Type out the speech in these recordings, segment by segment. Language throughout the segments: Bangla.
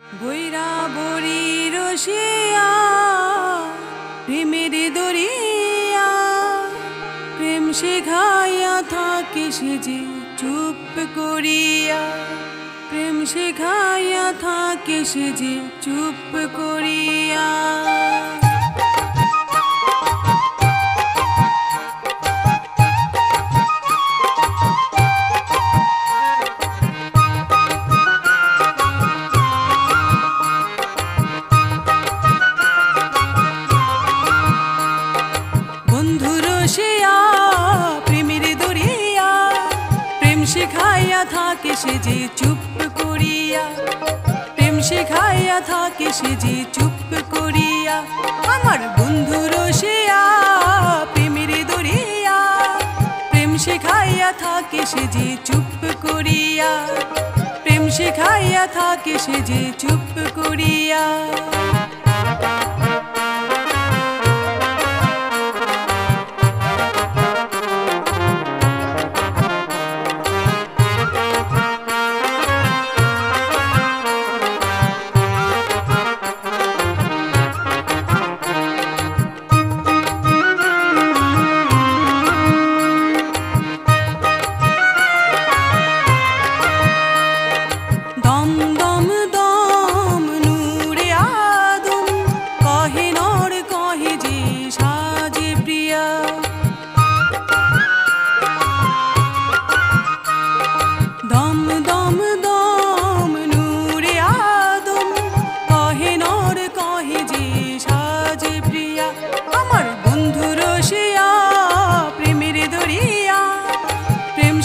বৈরা বরি রসিয়া প্রেমের দরিয়া প্রেম শেখাইয়া থাকে সে যে চুপ করিয়া প্রেম শেখাইয়া থাকে সে যে চুপ করিয়া শেখাইয়া থাকে সে যে চুপ করিয়া প্রেম শেখাইয়া থাকে সে যে চুপ করিয়া আমার বন্ধু রসিয়া প্রেমের দরিয়া প্রেম শেখাইয়া থাকে সে যে চুপ করিয়া প্রেম শেখাইয়া থাকে সে যে চুপ করিয়া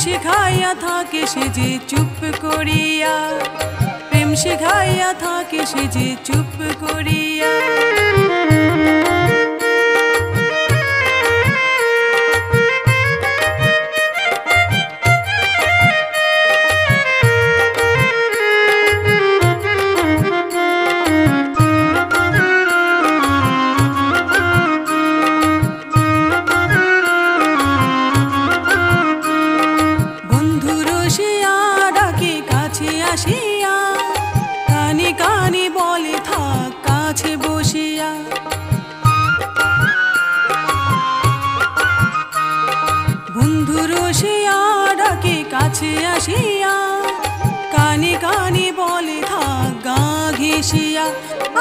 শেখাইয়া থাকে সে যে চুপ করিয়া প্রেম শেখাইয়া থাকে সে যে চুপ করিয়া কানে কানে বলে থাক কাছে বসিয়া বন্ধু রসিয়া ডাকে কাছে আসিয়া কানে কানে বলে থাক গা ঘেঁষিয়া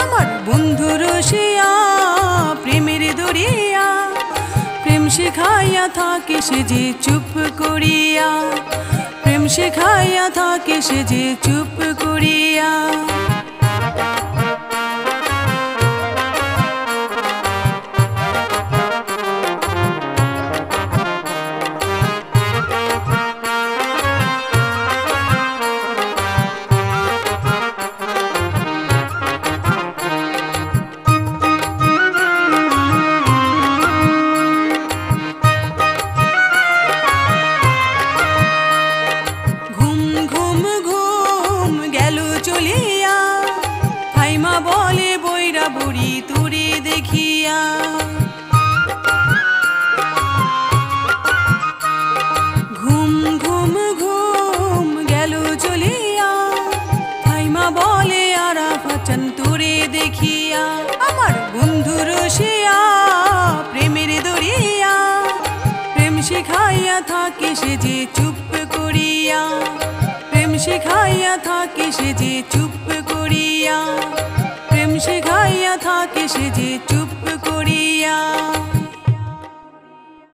আমার বন্ধু রসিয়া প্রেমের দরিয়া প্রেম শেখাইয়া থাকে সে যে চুপ করিয়া প্রেম শেখাইয়া থাকে সে যে চুপ করিয়া বলে বৈরা বুড়ি তুরে দেখিয়া ঘুম ঘুম ঘুম গেল চলিয়া ফাইমা বলে আরাফাচান তুরে দেখিয়া আমার বন্ধু রসিয়া প্রেমের দরিয়া প্রেম শেখাইয়া থাকে সে যে চুপ করিয়া প্রেম শেখাইয়া থাকে সে যে চুপ করিয়া প্রেম শেখাইয়া থাকে সে যে